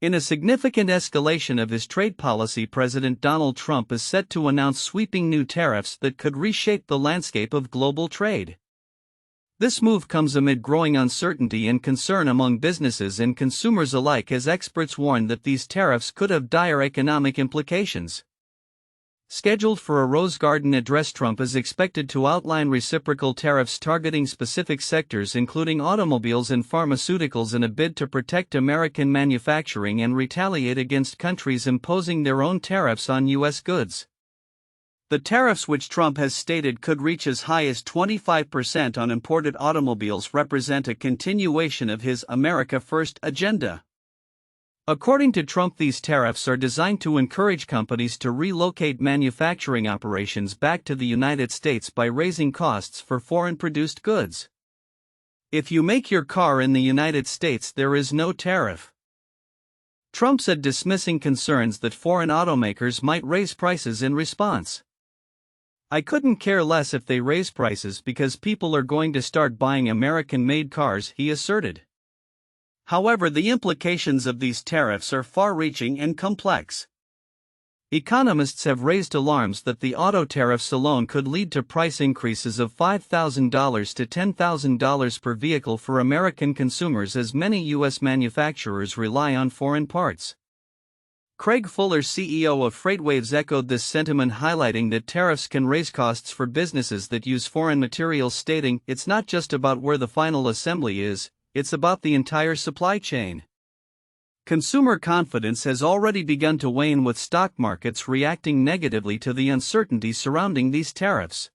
In a significant escalation of his trade policy, President Donald Trump is set to announce sweeping new tariffs that could reshape the landscape of global trade. This move comes amid growing uncertainty and concern among businesses and consumers alike, as experts warn that these tariffs could have dire economic implications. Scheduled for a Rose Garden address, Trump is expected to outline reciprocal tariffs targeting specific sectors including automobiles and pharmaceuticals in a bid to protect American manufacturing and retaliate against countries imposing their own tariffs on U.S. goods. The tariffs, which Trump has stated could reach as high as 25% on imported automobiles, represent a continuation of his America First agenda. According to Trump, these tariffs are designed to encourage companies to relocate manufacturing operations back to the United States by raising costs for foreign-produced goods. If you make your car in the United States, there is no tariff. Trump said, dismissing concerns that foreign automakers might raise prices in response. "I couldn't care less if they raise prices because people are going to start buying American-made cars," he asserted. However, the implications of these tariffs are far-reaching and complex. Economists have raised alarms that the auto tariffs alone could lead to price increases of $5,000 to $10,000 per vehicle for American consumers, as many U.S. manufacturers rely on foreign parts. Craig Fuller, CEO of FreightWaves, echoed this sentiment, highlighting that tariffs can raise costs for businesses that use foreign materials, stating, "It's not just about where the final assembly is, it's about the entire supply chain." Consumer confidence has already begun to wane, with stock markets reacting negatively to the uncertainty surrounding these tariffs.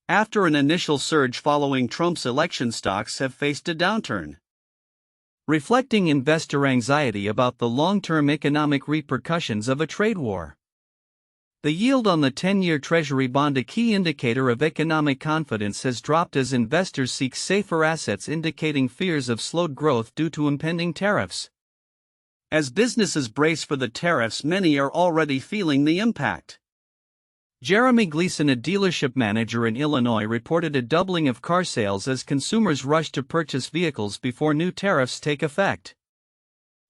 After an initial surge following Trump's election, stocks have faced a downturn, reflecting investor anxiety about the long-term economic repercussions of a trade war. The yield on the 10-year Treasury bond, a key indicator of economic confidence, has dropped as investors seek safer assets, indicating fears of slowed growth due to impending tariffs. As businesses brace for the tariffs, many are already feeling the impact. Jeremy Gleason, a dealership manager in Illinois, reported a doubling of car sales as consumers rush to purchase vehicles before new tariffs take effect.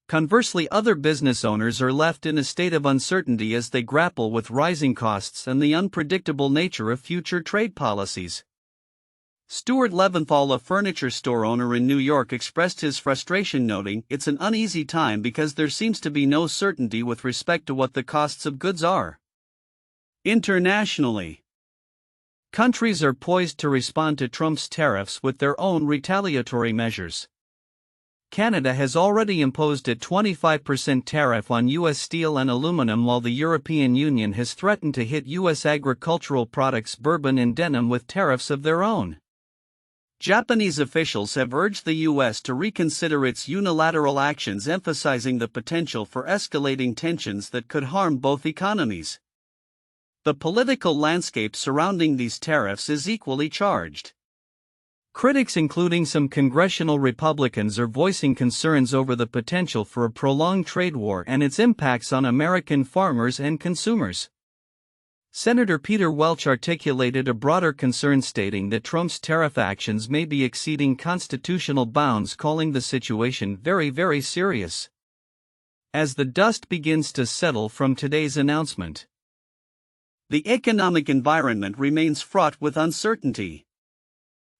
Conversely, other business owners are left in a state of uncertainty as they grapple with rising costs and the unpredictable nature of future trade policies. Stuart Leventhal, a furniture store owner in New York, expressed his frustration, noting, "It's an uneasy time because there seems to be no certainty with respect to what the costs of goods are." Internationally, countries are poised to respond to Trump's tariffs with their own retaliatory measures. Canada has already imposed a 25% tariff on U.S. steel and aluminum, while the European Union has threatened to hit U.S. agricultural products, bourbon and denim, with tariffs of their own. Japanese officials have urged the U.S. to reconsider its unilateral actions, emphasizing the potential for escalating tensions that could harm both economies. The political landscape surrounding these tariffs is equally charged. Critics, including some congressional Republicans, are voicing concerns over the potential for a prolonged trade war and its impacts on American farmers and consumers. Senator Peter Welch articulated a broader concern, stating that Trump's tariff actions may be exceeding constitutional bounds, calling the situation very, very serious. As the dust begins to settle from today's announcement, the economic environment remains fraught with uncertainty.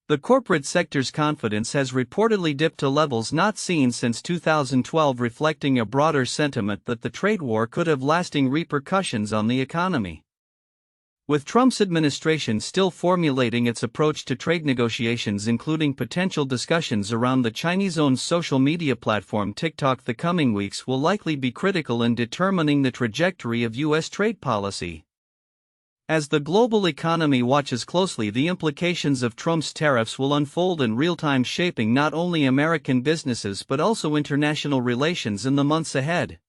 The corporate sector's confidence has reportedly dipped to levels not seen since 2012, reflecting a broader sentiment that the trade war could have lasting repercussions on the economy. With Trump's administration still formulating its approach to trade negotiations, including potential discussions around the Chinese-owned social media platform TikTok, the coming weeks will likely be critical in determining the trajectory of U.S. trade policy. As the global economy watches closely, the implications of Trump's tariffs will unfold in real time, shaping not only American businesses but also international relations in the months ahead.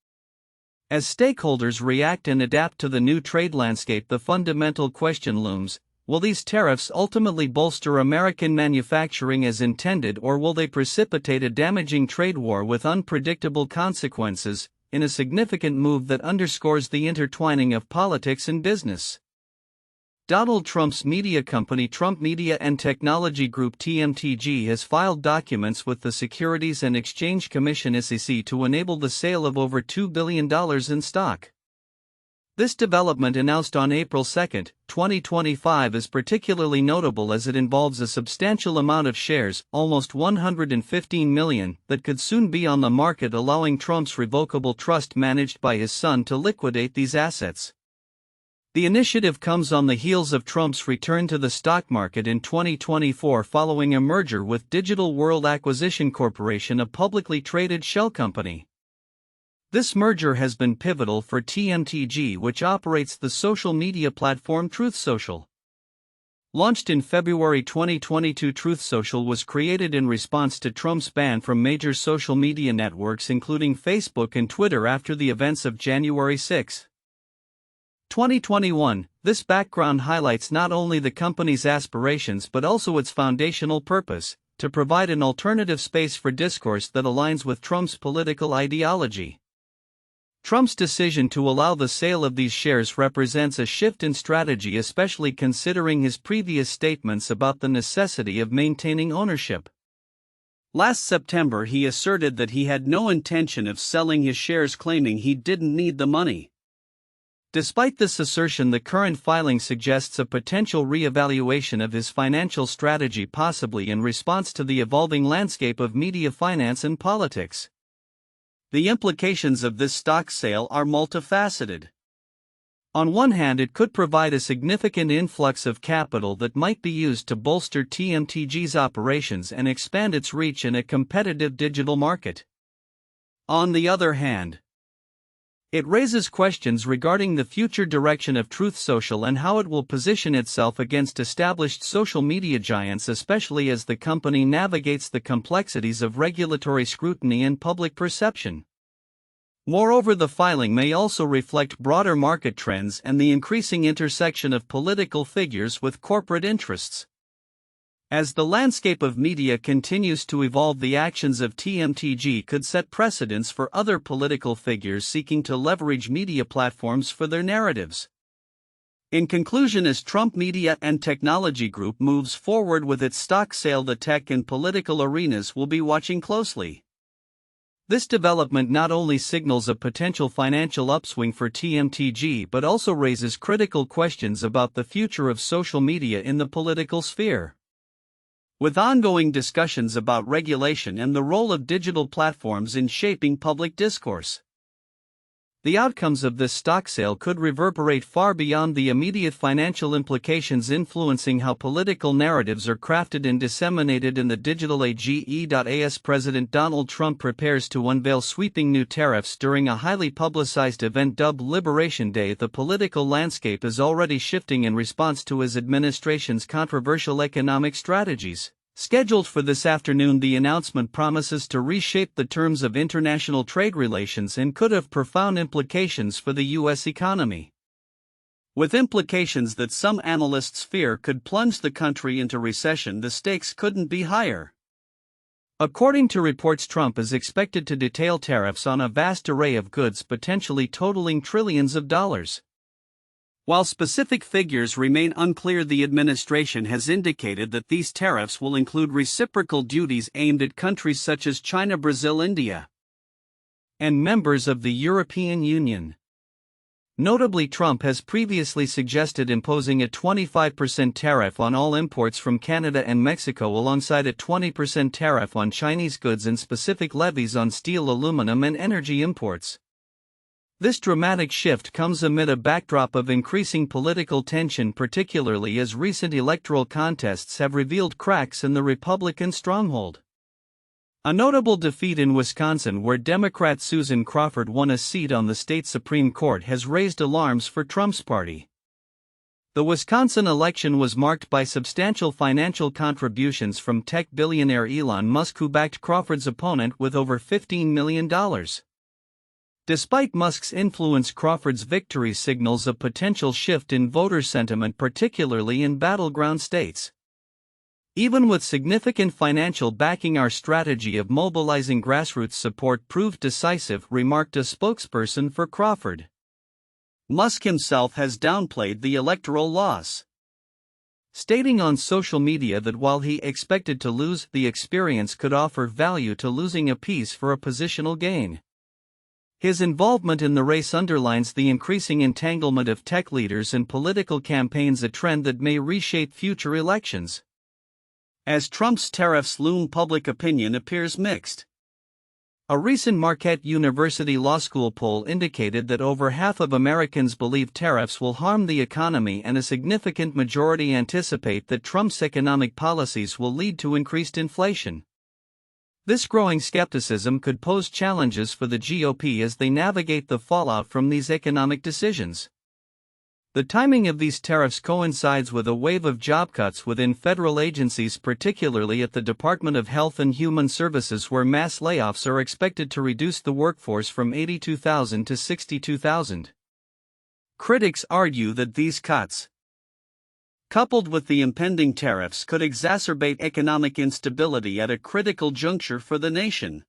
As stakeholders react and adapt to the new trade landscape, the fundamental question looms: will these tariffs ultimately bolster American manufacturing as intended, or will they precipitate a damaging trade war with unpredictable consequences, in a significant move that underscores the intertwining of politics and business? Donald Trump's media company Trump Media and Technology Group TMTG has filed documents with the Securities and Exchange Commission (SEC) to enable the sale of over $2 billion in stock. This development, announced on April 2, 2025, is particularly notable as it involves a substantial amount of shares, almost 115 million, that could soon be on the market, allowing Trump's revocable trust managed by his son to liquidate these assets. The initiative comes on the heels of Trump's return to the stock market in 2024 following a merger with Digital World Acquisition Corporation, a publicly traded shell company. This merger has been pivotal for TMTG, which operates the social media platform Truth Social. Launched in February 2022, Truth Social was created in response to Trump's ban from major social media networks including Facebook and Twitter after the events of January 6, 2021. This background highlights not only the company's aspirations but also its foundational purpose: to provide an alternative space for discourse that aligns with Trump's political ideology. Trump's decision to allow the sale of these shares represents a shift in strategy, especially considering his previous statements about the necessity of maintaining ownership. Last September, he asserted that he had no intention of selling his shares, claiming he didn't need the money. Despite this assertion, the current filing suggests a potential re-evaluation of his financial strategy, possibly in response to the evolving landscape of media finance and politics. The implications of this stock sale are multifaceted. On one hand, it could provide a significant influx of capital that might be used to bolster TMTG's operations and expand its reach in a competitive digital market. On the other hand, it raises questions regarding the future direction of Truth Social and how it will position itself against established social media giants, especially as the company navigates the complexities of regulatory scrutiny and public perception. Moreover, the filing may also reflect broader market trends and the increasing intersection of political figures with corporate interests. As the landscape of media continues to evolve, the actions of TMTG could set precedents for other political figures seeking to leverage media platforms for their narratives. In conclusion, as Trump Media and Technology Group moves forward with its stock sale, the tech and political arenas will be watching closely. This development not only signals a potential financial upswing for TMTG but also raises critical questions about the future of social media in the political sphere. With ongoing discussions about regulation and the role of digital platforms in shaping public discourse, the outcomes of this stock sale could reverberate far beyond the immediate financial implications, influencing how political narratives are crafted and disseminated in the digital age. As President Donald Trump prepares to unveil sweeping new tariffs during a highly publicized event dubbed Liberation Day, the political landscape is already shifting in response to his administration's controversial economic strategies. Scheduled for this afternoon, the announcement promises to reshape the terms of international trade relations and could have profound implications for the U.S. economy, with implications that some analysts fear could plunge the country into recession. The stakes couldn't be higher. According to reports, Trump is expected to detail tariffs on a vast array of goods, potentially totaling trillions of dollars. While specific figures remain unclear, the administration has indicated that these tariffs will include reciprocal duties aimed at countries such as China, Brazil, India, and members of the European Union. Notably, Trump has previously suggested imposing a 25% tariff on all imports from Canada and Mexico, alongside a 20% tariff on Chinese goods and specific levies on steel, aluminum, and energy imports. This dramatic shift comes amid a backdrop of increasing political tension, particularly as recent electoral contests have revealed cracks in the Republican stronghold. A notable defeat in Wisconsin, where Democrat Susan Crawford won a seat on the state Supreme Court, has raised alarms for Trump's party. The Wisconsin election was marked by substantial financial contributions from tech billionaire Elon Musk, who backed Crawford's opponent with over $15 million. Despite Musk's influence, Crawford's victory signals a potential shift in voter sentiment, particularly in battleground states. Even with significant financial backing, our strategy of mobilizing grassroots support proved decisive, remarked a spokesperson for Crawford. Musk himself has downplayed the electoral loss. stating on social media that while he expected to lose, the experience could offer value to losing a piece for a positional gain. His involvement in the race underlines the increasing entanglement of tech leaders and political campaigns, a trend that may reshape future elections. As Trump's tariffs loom, public opinion appears mixed. A recent Marquette University Law School poll indicated that over half of Americans believe tariffs will harm the economy, and a significant majority anticipate that Trump's economic policies will lead to increased inflation. This growing skepticism could pose challenges for the GOP as they navigate the fallout from these economic decisions. The timing of these tariffs coincides with a wave of job cuts within federal agencies, particularly at the Department of Health and Human Services, where mass layoffs are expected to reduce the workforce from 82,000 to 62,000. Critics argue that these cuts, coupled with the impending tariffs, could exacerbate economic instability at a critical juncture for the nation.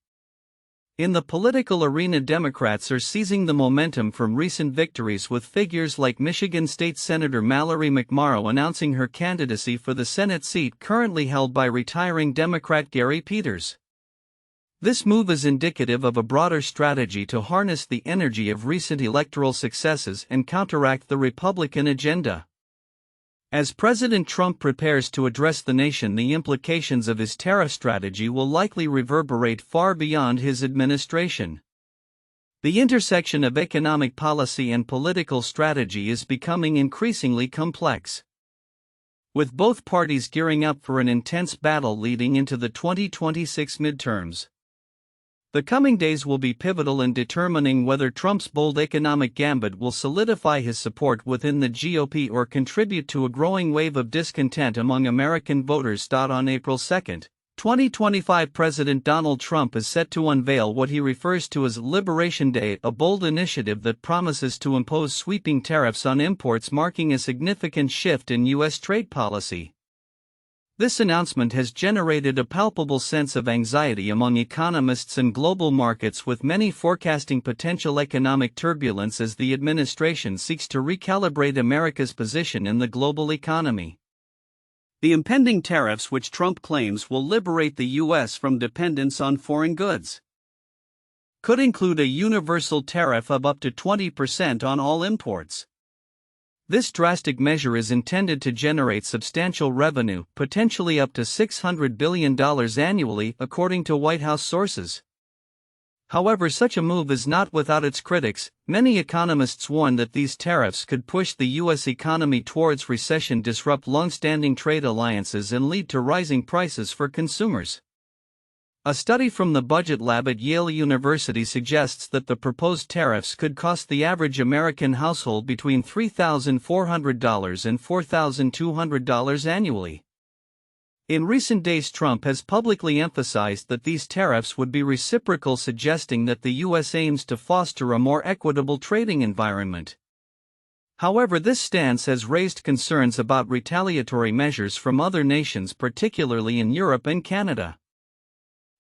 In the political arena, Democrats are seizing the momentum from recent victories, with figures like Michigan State Senator Mallory McMorrow announcing her candidacy for the Senate seat currently held by retiring Democrat Gary Peters. This move is indicative of a broader strategy to harness the energy of recent electoral successes and counteract the Republican agenda. As President Trump prepares to address the nation, the implications of his tariff strategy will likely reverberate far beyond his administration. The intersection of economic policy and political strategy is becoming increasingly complex, with both parties gearing up for an intense battle leading into the 2026 midterms. The coming days will be pivotal in determining whether Trump's bold economic gambit will solidify his support within the GOP or contribute to a growing wave of discontent among American voters. On April 2, 2025, President Donald Trump is set to unveil what he refers to as Liberation Day, a bold initiative that promises to impose sweeping tariffs on imports, marking a significant shift in U.S. trade policy. This announcement has generated a palpable sense of anxiety among economists and global markets, with many forecasting potential economic turbulence as the administration seeks to recalibrate America's position in the global economy. The impending tariffs, which Trump claims will liberate the U.S. from dependence on foreign goods, could include a universal tariff of up to 20% on all imports. This drastic measure is intended to generate substantial revenue, potentially up to $600 billion annually, according to White House sources. However, such a move is not without its critics. Many economists warn that these tariffs could push the U.S. economy towards recession, disrupt long-standing trade alliances, and lead to rising prices for consumers. A study from the Budget Lab at Yale University suggests that the proposed tariffs could cost the average American household between $3,400 and $4,200 annually. In recent days, Trump has publicly emphasized that these tariffs would be reciprocal, suggesting that the U.S. aims to foster a more equitable trading environment. However, this stance has raised concerns about retaliatory measures from other nations, particularly in Europe and Canada,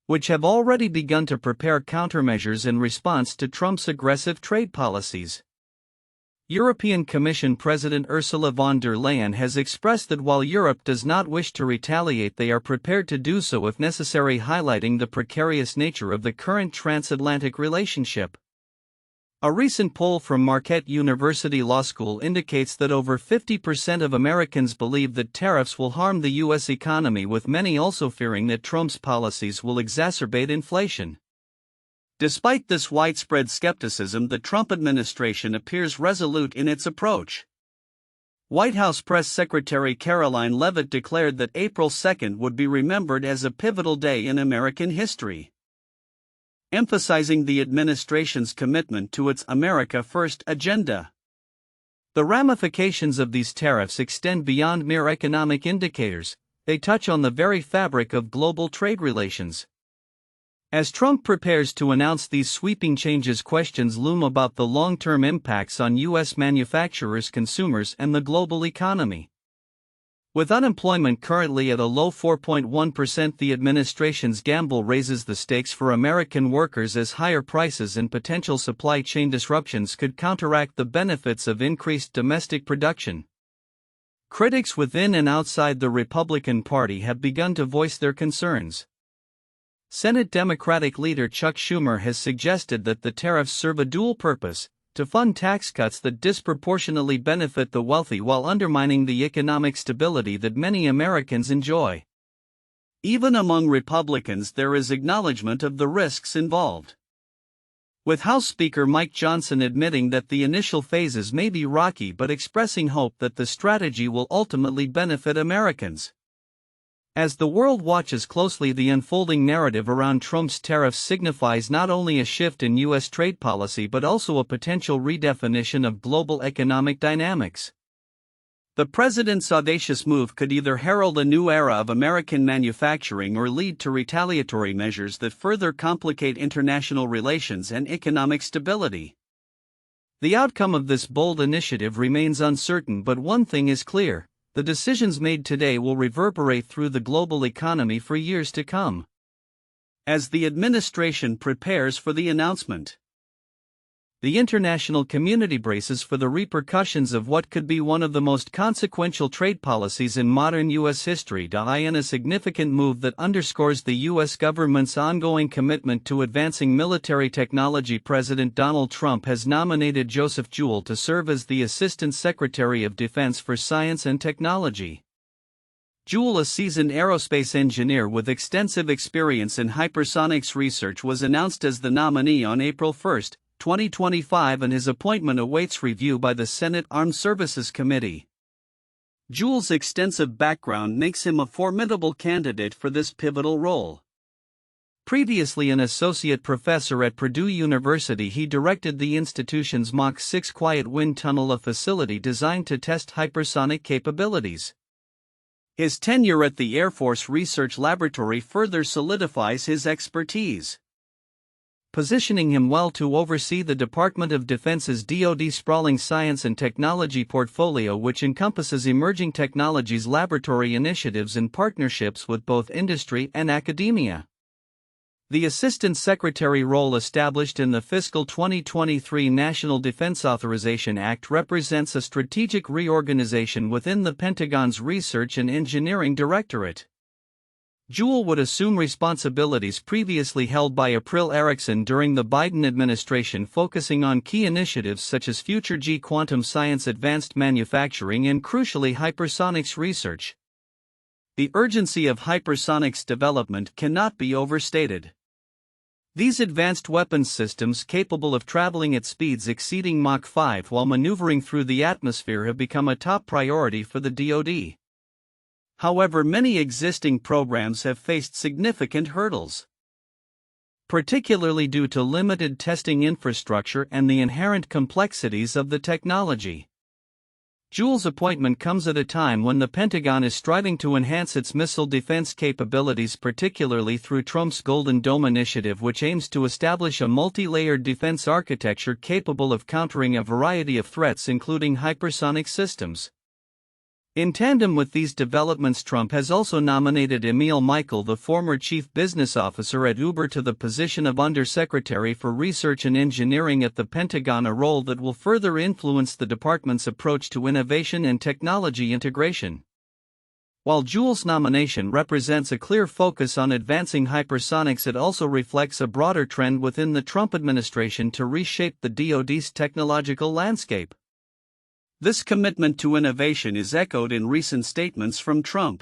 which have already begun to prepare countermeasures in response to Trump's aggressive trade policies. European Commission President Ursula von der Leyen has expressed that while Europe does not wish to retaliate, they are prepared to do so if necessary, highlighting the precarious nature of the current transatlantic relationship. A recent poll from Marquette University Law School indicates that over 50% of Americans believe that tariffs will harm the U.S. economy, with many also fearing that Trump's policies will exacerbate inflation. Despite this widespread skepticism, the Trump administration appears resolute in its approach. White House Press Secretary Caroline Leavitt declared that April 2 would be remembered as a pivotal day in American history, emphasizing the administration's commitment to its America First agenda. The ramifications of these tariffs extend beyond mere economic indicators. They touch on the very fabric of global trade relations. As Trump prepares to announce these sweeping changes, questions loom about the long-term impacts on U.S. manufacturers, consumers, and the global economy. With unemployment currently at a low 4.1%, the administration's gamble raises the stakes for American workers, as higher prices and potential supply chain disruptions could counteract the benefits of increased domestic production. critics within and outside the Republican Party have begun to voice their concerns. Senate Democratic leader Chuck Schumer has suggested that the tariffs serve a dual purpose: to fund tax cuts that disproportionately benefit the wealthy while undermining the economic stability that many Americans enjoy. Even among Republicans, there is acknowledgement of the risks involved, with House Speaker Mike Johnson admitting that the initial phases may be rocky but expressing hope that the strategy will ultimately benefit Americans. As the world watches closely, the unfolding narrative around Trump's tariffs signifies not only a shift in U.S. trade policy but also a potential redefinition of global economic dynamics. The president's audacious move could either herald a new era of American manufacturing or lead to retaliatory measures that further complicate international relations and economic stability. The outcome of this bold initiative remains uncertain, but one thing is clear: the decisions made today will reverberate through the global economy for years to come. As the administration prepares for the announcement, the international community braces for the repercussions of what could be one of the most consequential trade policies in modern U.S. history. In a significant move that underscores the U.S. government's ongoing commitment to advancing military technology, President Donald Trump has nominated Joseph Jewell to serve as the Assistant Secretary of Defense for Science and Technology. Jewell, a seasoned aerospace engineer with extensive experience in hypersonics research, was announced as the nominee on April 1, 2025, and his appointment awaits review by the Senate Armed Services Committee. Jewell's extensive background makes him a formidable candidate for this pivotal role. Previously an associate professor at Purdue University, he directed the institution's Mach 6 Quiet Wind Tunnel, a facility designed to test hypersonic capabilities. His tenure at the Air Force Research Laboratory further solidifies his expertise, positioning him well to oversee the Department of Defense's DoD sprawling science and technology portfolio, which encompasses emerging technologies, laboratory initiatives, and partnerships with both industry and academia. The Assistant Secretary role, established in the fiscal 2023 National Defense Authorization Act, represents a strategic reorganization within the Pentagon's Research and Engineering Directorate. Jewell would assume responsibilities previously held by April Erickson during the Biden administration, focusing on key initiatives such as Future G, quantum science, advanced manufacturing, and crucially hypersonics research. The urgency of hypersonics development cannot be overstated. These advanced weapons systems, capable of traveling at speeds exceeding Mach 5 while maneuvering through the atmosphere, have become a top priority for the DoD. However, many existing programs have faced significant hurdles, particularly due to limited testing infrastructure and the inherent complexities of the technology. Jewell's appointment comes at a time when the Pentagon is striving to enhance its missile defense capabilities, particularly through Trump's Golden Dome initiative, which aims to establish a multi-layered defense architecture capable of countering a variety of threats, including hypersonic systems. In tandem with these developments, Trump has also nominated Emil Michael, the former chief business officer at Uber, to the position of Undersecretary for Research and Engineering at the Pentagon, a role that will further influence the department's approach to innovation and technology integration. While Jewell's nomination represents a clear focus on advancing hypersonics, it also reflects a broader trend within the Trump administration to reshape the DoD's technological landscape. This commitment to innovation is echoed in recent statements from Trump,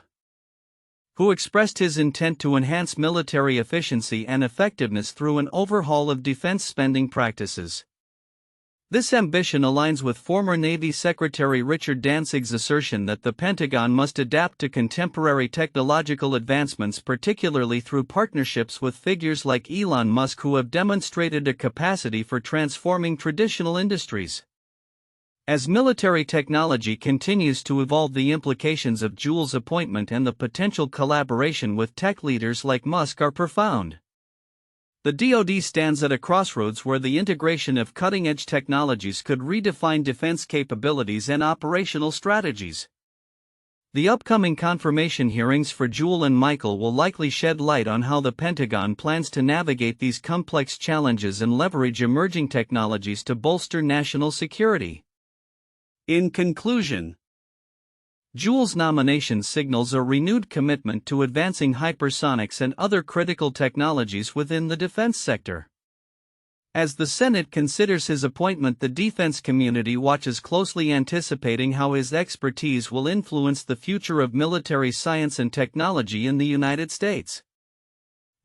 who expressed his intent to enhance military efficiency and effectiveness through an overhaul of defense spending practices. This ambition aligns with former Navy Secretary Richard Danzig's assertion that the Pentagon must adapt to contemporary technological advancements, particularly through partnerships with figures like Elon Musk, who have demonstrated a capacity for transforming traditional industries. As military technology continues to evolve, the implications of Jewell's appointment and the potential collaboration with tech leaders like Musk are profound. The DoD stands at a crossroads where the integration of cutting-edge technologies could redefine defense capabilities and operational strategies. The upcoming confirmation hearings for Jewell and Michael will likely shed light on how the Pentagon plans to navigate these complex challenges and leverage emerging technologies to bolster national security. In conclusion, Joule's nomination signals a renewed commitment to advancing hypersonics and other critical technologies within the defense sector. As the Senate considers his appointment, the defense community watches closely, anticipating how his expertise will influence the future of military science and technology in the United States.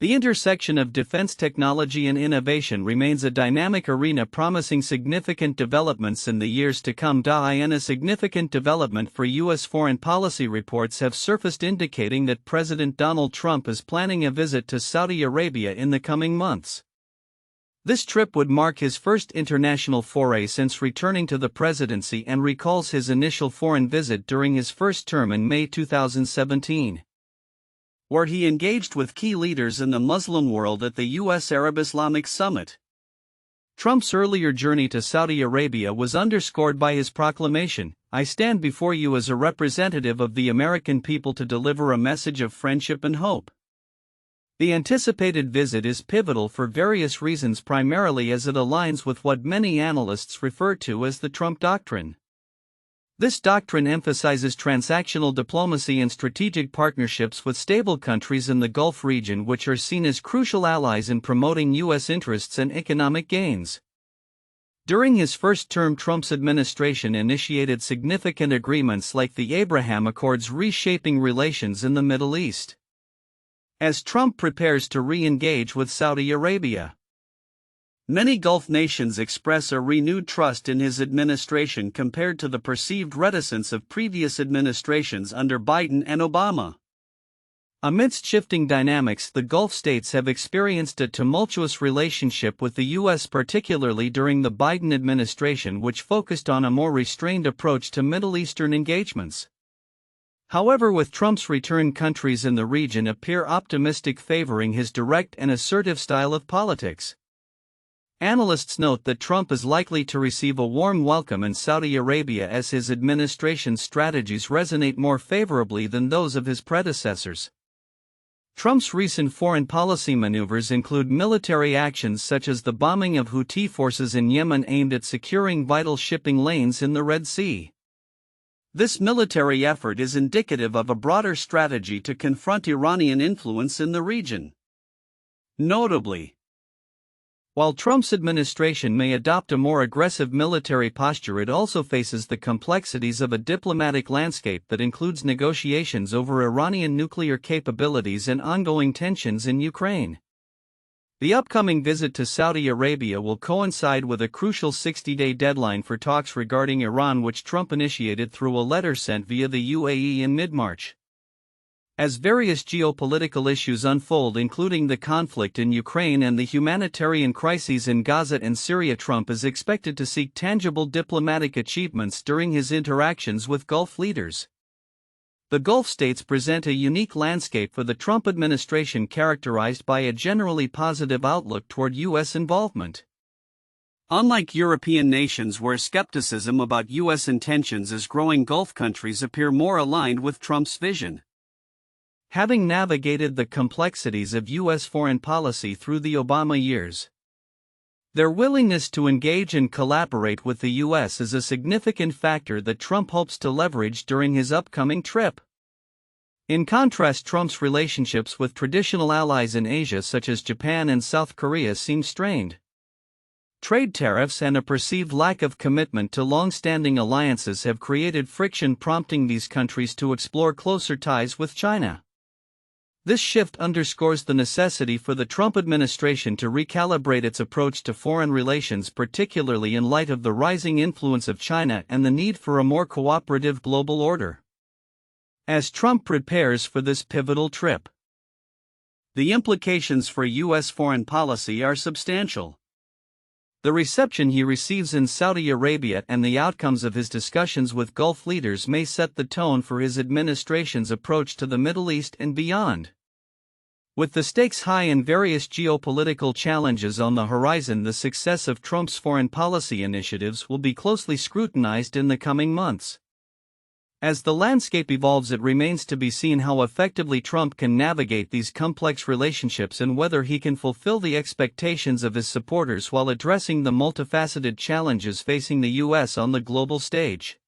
The intersection of defense technology and innovation remains a dynamic arena, promising significant developments in the years to come. And a significant development for U.S. foreign policy reports have surfaced indicating that President Donald Trump is planning a visit to Saudi Arabia in the coming months. This trip would mark his first international foray since returning to the presidency and recalls his initial foreign visit during his first term in May 2017. Where he engaged with key leaders in the Muslim world at the U.S. Arab-Islamic Summit. Trump's earlier journey to Saudi Arabia was underscored by his proclamation, "I stand before you as a representative of the American people to deliver a message of friendship and hope." The anticipated visit is pivotal for various reasons, primarily as it aligns with what many analysts refer to as the Trump Doctrine. This doctrine emphasizes transactional diplomacy and strategic partnerships with stable countries in the Gulf region, which are seen as crucial allies in promoting U.S. interests and economic gains. During his first term, Trump's administration initiated significant agreements like the Abraham Accords, reshaping relations in the Middle East. As Trump prepares to re-engage with Saudi Arabia, many Gulf nations express a renewed trust in his administration compared to the perceived reticence of previous administrations under Biden and Obama. Amidst shifting dynamics, the Gulf states have experienced a tumultuous relationship with the U.S., particularly during the Biden administration, which focused on a more restrained approach to Middle Eastern engagements. However, with Trump's return, countries in the region appear optimistic, favoring his direct and assertive style of politics. Analysts note that Trump is likely to receive a warm welcome in Saudi Arabia as his administration's strategies resonate more favorably than those of his predecessors. Trump's recent foreign policy maneuvers include military actions such as the bombing of Houthi forces in Yemen aimed at securing vital shipping lanes in the Red Sea. This military effort is indicative of a broader strategy to confront Iranian influence in the region. Notably, while Trump's administration may adopt a more aggressive military posture, it also faces the complexities of a diplomatic landscape that includes negotiations over Iranian nuclear capabilities and ongoing tensions in Ukraine. The upcoming visit to Saudi Arabia will coincide with a crucial 60-day deadline for talks regarding Iran, which Trump initiated through a letter sent via the UAE in mid-March. As various geopolitical issues unfold, including the conflict in Ukraine and the humanitarian crises in Gaza and Syria, Trump is expected to seek tangible diplomatic achievements during his interactions with Gulf leaders. The Gulf states present a unique landscape for the Trump administration, characterized by a generally positive outlook toward U.S. involvement. Unlike European nations, where skepticism about U.S. intentions is growing, Gulf countries appear more aligned with Trump's vision. Having navigated the complexities of U.S. foreign policy through the Obama years, their willingness to engage and collaborate with the U.S. is a significant factor that Trump hopes to leverage during his upcoming trip. In contrast, Trump's relationships with traditional allies in Asia such as Japan and South Korea seem strained. Trade tariffs and a perceived lack of commitment to long-standing alliances have created friction, prompting these countries to explore closer ties with China. This shift underscores the necessity for the Trump administration to recalibrate its approach to foreign relations, particularly in light of the rising influence of China and the need for a more cooperative global order. As Trump prepares for this pivotal trip, the implications for U.S. foreign policy are substantial. The reception he receives in Saudi Arabia and the outcomes of his discussions with Gulf leaders may set the tone for his administration's approach to the Middle East and beyond. With the stakes high and various geopolitical challenges on the horizon, the success of Trump's foreign policy initiatives will be closely scrutinized in the coming months. As the landscape evolves, it remains to be seen how effectively Trump can navigate these complex relationships and whether he can fulfill the expectations of his supporters while addressing the multifaceted challenges facing the U.S. on the global stage.